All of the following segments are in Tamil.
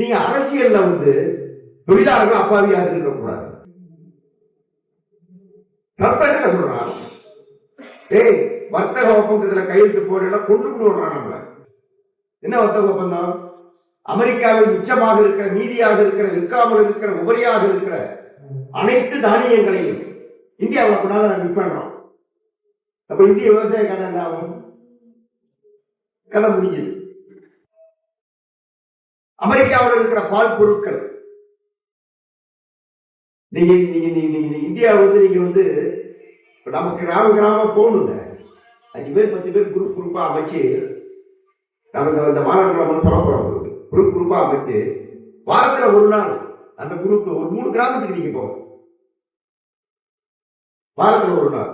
நீங்க அரசியல்ல தொழிலாளர்கள் அப்பாவியாக இருக்கக்கூடாது. என்ன சொல்றான், வர்த்தக ஒப்பந்தத்துல கையெழுத்து போறா கொண்டு விடுறான் நம்மள. என்ன வர்த்தக ஒப்பந்தம்? அமெரிக்காவில் மிச்சமாக இருக்கிற, மீதியாக இருக்கிற, விற்காமல் இருக்கிற, உபரியாக இருக்கிற அனைத்து தானியங்களையும் இந்தியாவில் கொண்டாந்து நாங்கள் விற்போம். அப்ப இந்திய விவசாய கதை என்ன ஆகும்? கதை முடிஞ்சது. அமெரிக்காவில் இருக்கிற பால் பொருட்கள் நீங்க இந்தியா நீங்க நமக்கு கிராம போகணுங்க. 5 பேர் 10 பேர் குரூப் குரூப்பா அமைச்சு நம்ம இந்த மாநாட்டில் சொல்ல போறோம். குரூப் குரூப்பா அமைச்சு வாரத்துல ஒரு நாள் அந்த குரூப் ஒரு 3 கிராமத்துக்கு நீங்க போங்க. வாரத்துல ஒரு நாள்,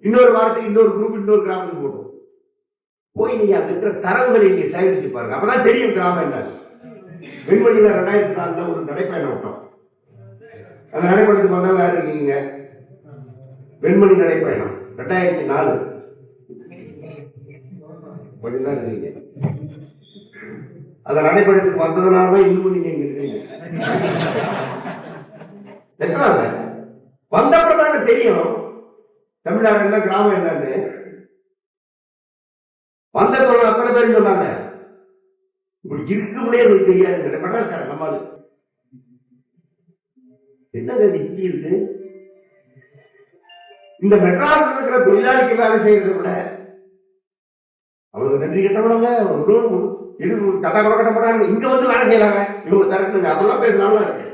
இன்னொரு வாரத்துக்கு இன்னொரு குரூப் இன்னொரு கிராமத்துக்கு போட்டோம். போய் நீங்க அந்த இருக்கிற தரவுகளை நீங்க சேகரிச்சு பாருங்க. அப்பதான் தெரியும் கிராமம் என்ன. வெண்மணியில 2004 ஒரு நடைப்பயணம் விட்டோம். அந்த நடைப்பயணத்துக்கு வந்தாலும் யாரு இருக்கீங்க? வெண்மணி நடைப்பயணம் 2004 கொஞ்சம் தான் இருக்கீங்க. அந்த நடைப்பயணத்துக்கு வந்ததுனாலதான் இன்னும் நீங்க இங்க இருக்கீங்க. வந்தப்பதான தெரியும் தமிழ்நாடு என்ன, கிராமம் என்னன்னு. வந்த பிறகு அத்தனை பேரும் சொன்னாங்க இப்படி இருக்கும்னே எனக்கு தெரியாது. மெட்ராஸ்காரன் நம்மால் என்ன இப்படி இருக்கு. இந்த மெட்ராஸ் இருக்கிற தொழிலாளிக்கு வேலை செய்யறதை விட அவருக்கு நன்றி கட்டப்படாங்க, கதா கூட கட்டப்படாங்க. இங்க வேலை செய்யலாங்க, இவங்க தரட்டுங்க, அதெல்லாம் பேசினாலும் இருக்கு.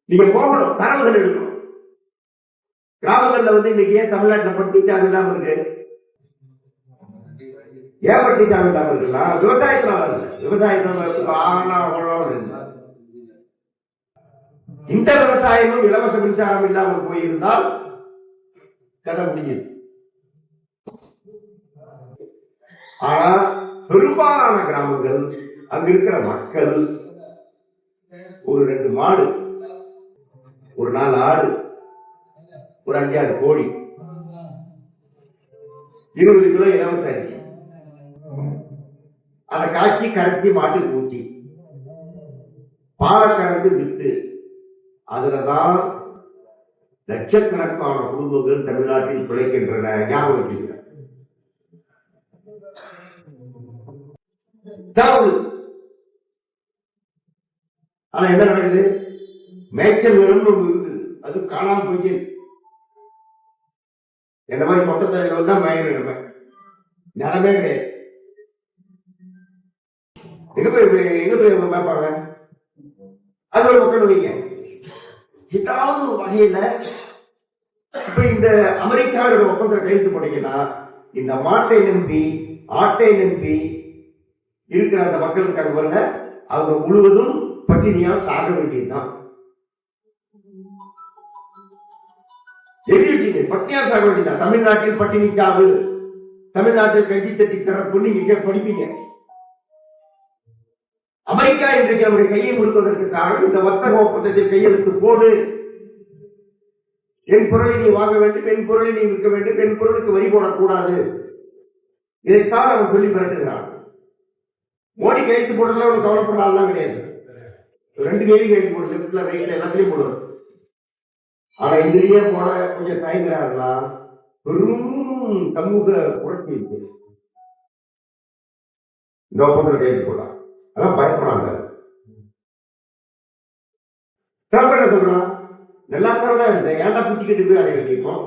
நீங்க போகணும், தரவுகள் எடுக்கணும். கிராமங்கள்ல இன்னைக்கு ஏன் தமிழ்நாட்டில் பட்டிச்சாமி இல்லாம இருக்கு? ஏன் பட்டிச்சாமி இல்லாம இருக்கலாம்? விவசாயத்தினால இல்லை. விவசாயத்தினால இந்த விவசாயமும் இலவச மின்சாரம் இல்லாமல் போயிருந்தால் கதை முடியுது. ஆனா பெரும்பாலான கிராமங்கள், அங்க இருக்கிற மக்கள் ஒரு 2 மாடு, ஒரு 4 ஆடு, ஒரு 5-6 கோழி, 20 கிலோ இலவச அரிசி, அதை காய்ச்சி கரைச்சி மாட்டுக்கு ஊற்றி பாலை கறந்து விட்டு அதுலதான் லட்சக்கணக்கான குடும்பங்கள் தமிழ்நாட்டில் பிழைக்கின்றன. ஞாபகம் வச்சுக்கிறேன். ஆனா என்ன நடக்குது? மேய்ச்சல் நிலம் ஒன்று இருக்குது, அது காணாம போய் என்ன மாதிரி மொத்தத்தலைகள் தான் மயங்க நிலமே கிடையாது. எங்க போய் மேய்ப்பாங்க? அது ஒரு மக்கள் வைங்க. ஏதாவது ஒரு வகையில இப்ப இந்த அமெரிக்காவோட ஒப்பந்தம் கையெழுத்து போட்டீங்கன்னா இந்த மாட்டை நம்பி ஆட்டை நம்பி இருக்கிற அந்த மக்களுக்கு அங்க வரல, அவங்க முழுவதும் பட்டினியா சாக வேண்டியதுதான். எழுதிச்சிங்க, பட்டினியா சாக வேண்டியதுதான். தமிழ்நாட்டில் பட்டினிக்காவு, தமிழ்நாட்டில் கைதி தட்டி தரப்புன்னு நீங்க படிப்பீங்க. அமெரிக்கா இன்றைக்கு அவருடைய கையை முழுவதற்கு காரணம் இந்த வர்த்தக ஒப்பந்தத்தில் கையெழுத்து போடு, என் பொருளை நீ வாங்க வேண்டும், என் பொருளை நீ விற்க வேண்டும், என் பொருளுக்கு வரி போடக்கூடாது, இதைத்தான் அவர் சொல்லி மிரட்டுகிறார். மோடி கையெழுத்து போடுறதுல ஒரு கவலைப்படாதெல்லாம் கிடையாது. 2 கையிலும் கையெழுத்து போடு, லெப்ட்ல ரைட்ல எல்லாத்திலையும் போடுவார். ஆனா இதுலயே போட கொஞ்சம் தயங்குறாங்களா? பெரும் சமூக புரட்சி இருக்கு. இந்த ஒப்பந்தத்தில் கையெழுத்து போடலாம், அதான் பயப்படுறாங்க. சொல்றான் நல்லா தான் இருந்தேன், ஏன்டா குச்சிக்கிட்டு போய் அடைய வேண்டியிருக்கோம்?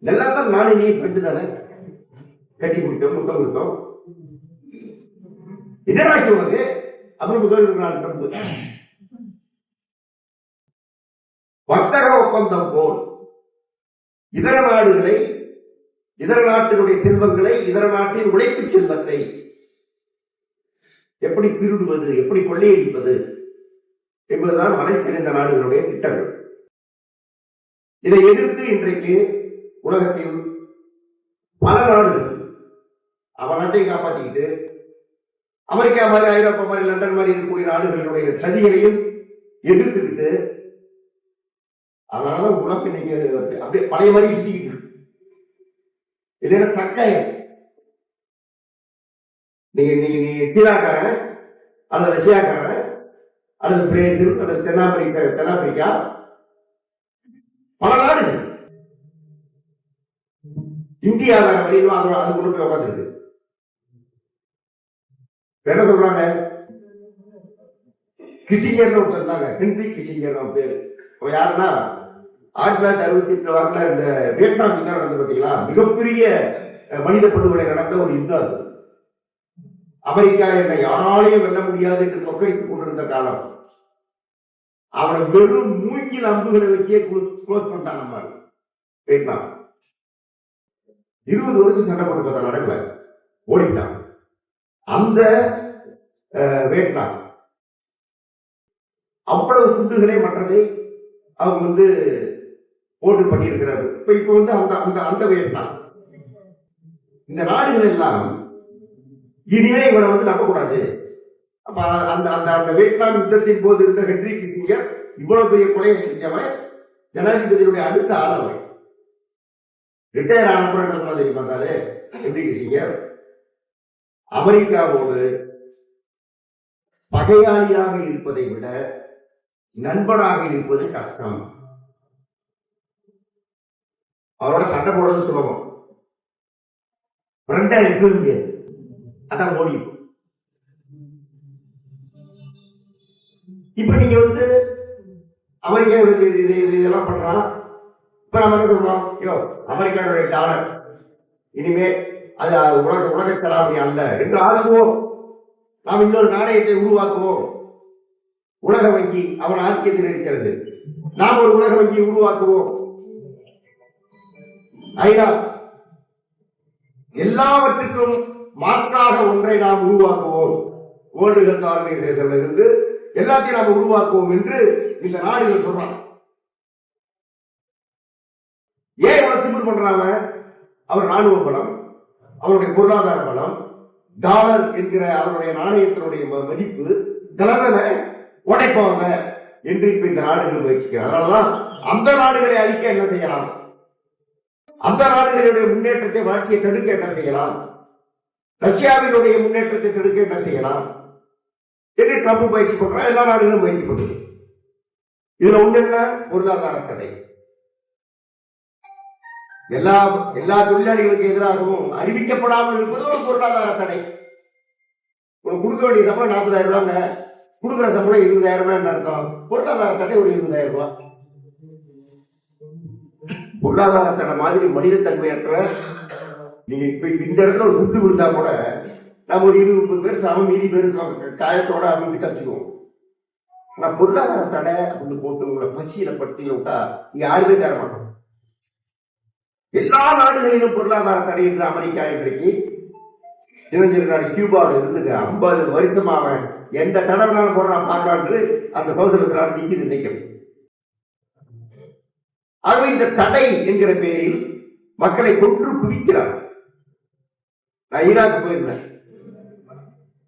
நல்லா தான் நானே நீ ஃப்ரெண்டு தானே, கட்டி கொடுத்தோம், முத்தம் கொடுத்தோம், என்னடா சொல்றது? அப்புறம் வர்த்தக ஒப்பந்தம் போல் இதர நாடுகளை, இதர நாட்டினுடைய செல்வங்களை, இதர நாட்டின் உழைப்பு செல்வத்தை எப்படி திருடுவது, எப்படி கொள்ளையடிப்பது என்பதுதான் வளர்ச்சியடைந்த நாடுகளுடைய திட்டங்கள். இதை எதிர்த்து இன்றைக்கு உலகத்தில் பல நாடுகள் அவன் நாட்டை காப்பாற்றிக்கிட்டு அமெரிக்கா மாதிரி, ஐரோப்பா மாதிரி, லண்டன் மாதிரி இருக்கக்கூடிய நாடுகளுடைய சதிகளையும் எதிர்த்துக்கிட்டு, அதனால உலகம் இன்னைக்கு அப்படியே பழைய மாதிரி சுத்திக்கிட்டு இல்லைன்னா கட்டாயம். நீங்க சீனாக்காரன் அல்லது ரஷ்யாக்காரன் அல்லது பிரேசில் அல்லது தென்னாப்பிரிக்கா பல நாடுகள் இந்தியாவில் வெளியிலும் அது கொண்டு போய் உட்காந்துருக்கு. என்ன சொல்றாங்க, கிசிங்கர் ஒருத்தர் இருந்தாங்க, ஹென்ரி கிசிங்கர் பேரு. யாருன்னா 1968 வாக்குல இந்த வியட்நாம் யுத்தம் நடந்தது பாத்தீங்களா, மிகப்பெரிய மனித படுகொலை நடந்த ஒரு யுத்தம் அது. அமெரிக்கா என்ன யாராலையும் வெல்ல முடியாது என்று கொக்கரித்துக் கொண்டிருந்த காலம். அவனை வெறும் மூங்கில் அம்புகளை வச்சே க்ளோஸ் பண்ணிட்டாங்க நம்ம வியட்நாம். 20 வருஷம் சண்டை போட்டு பார்த்தா நடக்கல, ஓடிட்டான். அந்த வியட்நாம் அவ்வளவு குண்டுகளை மற்றதை அவங்க போட்டு பண்ணியிருக்கிறார். இப்ப அந்த வியட்நாம், இந்த நாடுகள் எல்லாம் இனியே இவனை நம்பக்கூடாது. அப்ப அந்த வியட்நாம் யுத்தத்தின் போது இருந்த ஹென்ரி கிசிங்கர் இவ்வளவு பெரிய கொலையை செஞ்சவன், ஜனாதிபதியுடைய அடுத்த ஆளவன். ரிட்டையர் ஆனப்புறம் தெரியுமா ஹென்ரி கிசிங்கர் அமெரிக்காவோடு பகையாளியாக இருப்பதை விட நண்பனாக இருப்பது கஷ்டம். அவரோட சண்டை போடுறது சுலபம், ஃப்ரெண்டா இருக்க முடியாது. அதான் மோடி. இப்ப நீங்க அமெரிக்கா இதெல்லாம் பண்றான். இப்ப நம்ம என்ன சொல்றோம், அமெரிக்காவுடைய டாலர் இனிமே அது உலக செலாவணி அல்ல என்று ஆகுவோம். நாம் இன்னொரு நாணயத்தை உருவாக்குவோம். உலக வங்கி அவன் ஆதிக்கத்தில் இருக்கிறது, நாம் ஒரு உலக வங்கியை உருவாக்குவோம். ஐநா எல்லாவற்றுக்கும் மாற்றாக ஒன்றை நாம் உருவாக்குவோம். வேர்ல்டு ஹெல்த் ஆர்கனைசேஷன்ல இருந்து எல்லாத்தையும் நாம் உருவாக்குவோம் என்று இந்த நாடுகள் சொல்றாங்க. ஏன் இவனை திமிர் பண்றாங்க? அவர் ராணுவ பலம், அவருடைய பொருளாதார பலம், டாலர் என்கிற அவருடைய நாணயத்தினுடைய மதிப்பு, இதெல்லாம் உடைப்பாங்க என்று இப்ப இந்த நாடுகள் முயற்சிக்கிறார். அதனாலதான் அந்த நாடுகளை அழிக்க என்ன செய்யலாம், அந்த நாடுகளுடைய முன்னேற்றத்தை வளர்ச்சியை தடுக்க என்ன செய்யலாம், ரஷ்யாவினுடைய முன்னேற்றத்தை தடுக்க என்ன செய்யலாம் என்று ட்ரம்ப் முயற்சி பண்றாங்க. எல்லா நாடுகளும் முயற்சி பண்ணுது. இதுல ஒண்ணு என்ன, பொருளாதார தடை. எல்லா தொழிலாளிகளுக்கு எதிராகவும் அறிவிக்கப்படாமல் இருப்பது ஒரு பொருளாதார தடை. கொடுக்க வேண்டிய சம்பளம் 40,000 ரூபாங்க, கொடுக்குற சம்பளம் 20,000 ரூபாய் அர்த்தம். பொருளாதார தடை ஒரு 20,000 ரூபாய். பொருளாதார தடை மாதிரி மனித தன்மையற்ற, நீங்க இப்ப இந்த இடத்துல ஒரு குண்டு விழுந்தா கூட நம்ம ஒரு 20-30 பேர் சமம், மீதி பேர் காயத்தோட அமைப்பு தச்சுக்குவோம். ஆனா பொருளாதார தடை அப்படின்னு போட்டு உங்களை பசியில பட்டியல விட்டா இங்க யாருமே தர மாட்டோம். எல்லா நாடுகளிலும் பொருளாதார தடை என்று அமெரிக்கா இன்றைக்கு இளைஞர் நாடு கியூபாவில் இருந்து 50 வருஷமாக எந்த கடவுளான போடுறான் பார்க்கான்று அந்த சோதனை நிற்கிறது நினைக்கும். ஆகவே இந்த தடை என்கிற பெயரில் மக்களை கொன்று குவிக்கிறார். நான் ஈராக்கு போயிருந்தேன்.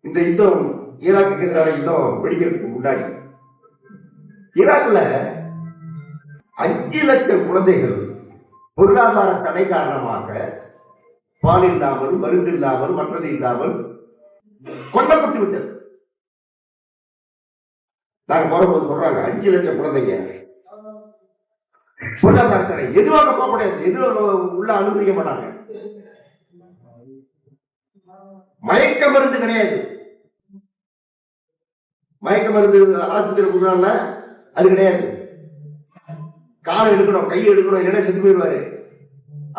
இந்த யுத்தம், ஈராக்கு எதிரான யுத்தம் வெடிக்கிறதுக்கு முன்னாடி ஈராக்ல 5 லட்சம் குழந்தைகள் பொருளாதார தடை காரணமாக பால் இல்லாமல், மருந்து இல்லாமல், மற்றது இல்லாமல் கொல்லப்பட்டு விட்டது. நாங்க போறபோது சொல்றாங்க 5 லட்சம் குழந்தைங்க பொருளாதார தடை. எதுவாக போக முடியாது, எதுவும் உள்ள அனுமதிக்க மாட்டாங்க. மயக்க மருந்து கிடையாது. மயக்க மருந்து ஆஸ்பத்திரி கொடுறாங்க, அது கிடையாது. காலை எடுக்கணும், கையை எடுக்கணும், இல்லைன்னா செத்து போயிடுவாரு.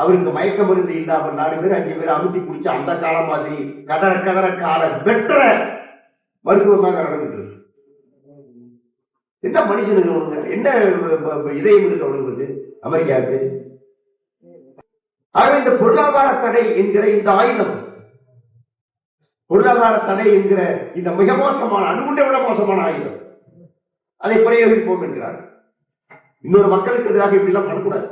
அவருக்கு மயக்க மருந்து இல்லாமல் 4 பேர் 5 பேர் அமுத்தி குடிச்சு அந்த காலம் மாதிரி கதற கால வெற்ற மருத்துவம் தான் நடந்துட்டு இருக்கு. என்ன மனுஷனுக்கு என்ன இதயம் இருக்கு அவங்களுக்கு அமெரிக்காவுக்கு? ஆகவே இந்த பொருளாதார தடை என்கிற இந்த ஆயுதம், பொருளாதார தடை என்கிற இந்த மிக மோசமான, அணுகுண்டை விட மோசமான ஆயுதம், அதை பிரயோகிப்போம் என்கிறார். இன்னொரு மக்களுக்கு எதிராக இப்படி எல்லாம் பண்ணக்கூடாது.